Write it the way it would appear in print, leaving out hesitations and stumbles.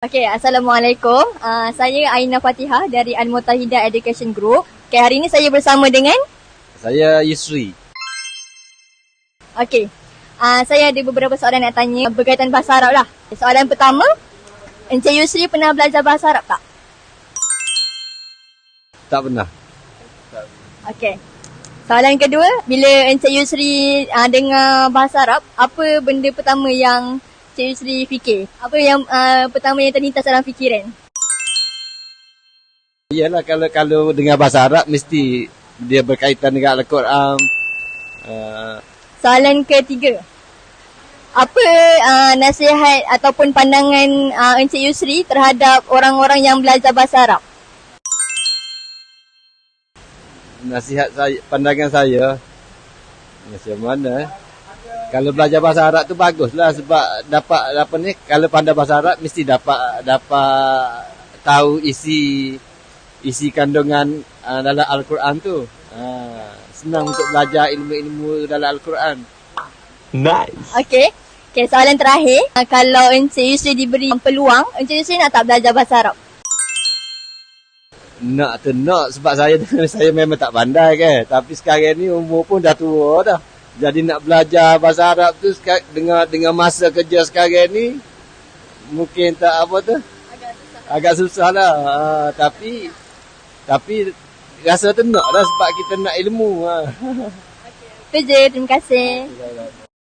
Okay, Assalamualaikum. Saya Aina Fatihah dari Al-Mutahidah Education Group. Okay, hari ini saya bersama dengan? Saya Yusri. Okay, saya ada beberapa soalan nak tanya berkaitan bahasa Arab lah. Soalan pertama, Encik Yusri pernah belajar bahasa Arab tak? Tak pernah. Okay. Soalan kedua, bila Encik Yusri dengar bahasa Arab, apa benda pertama yang Encik Yusri fikir? Apa yang pertama yang terlintas dalam fikiran? Iyalah, kalau dengar bahasa Arab mesti dia berkaitan dengan Al-Quran. Soalan ketiga, apa nasihat ataupun pandangan Encik Yusri terhadap orang-orang yang belajar bahasa Arab? Nasihat saya, pandangan saya, macam mana? Kalau belajar bahasa Arab tu baguslah sebab dapat apa ni? Kalau pandai bahasa Arab mesti dapat tahu isi kandungan dalam Al-Quran tu. Senang untuk belajar ilmu-ilmu dalam Al-Quran. Nice. Okay, soalan terakhir. Kalau Encik Yusri diberi peluang, Encik Yusri nak tak belajar bahasa Arab? Nak sebab saya memang tak pandai kan. Tapi sekarang ni umur pun dah tua dah. Jadi nak belajar bahasa Arab tu dengan masa kerja sekarang ni mungkin tak apa tu. Agak susah lah. Tapi rasa tenang lah sebab kita nak ilmu. Itu je, terima kasih.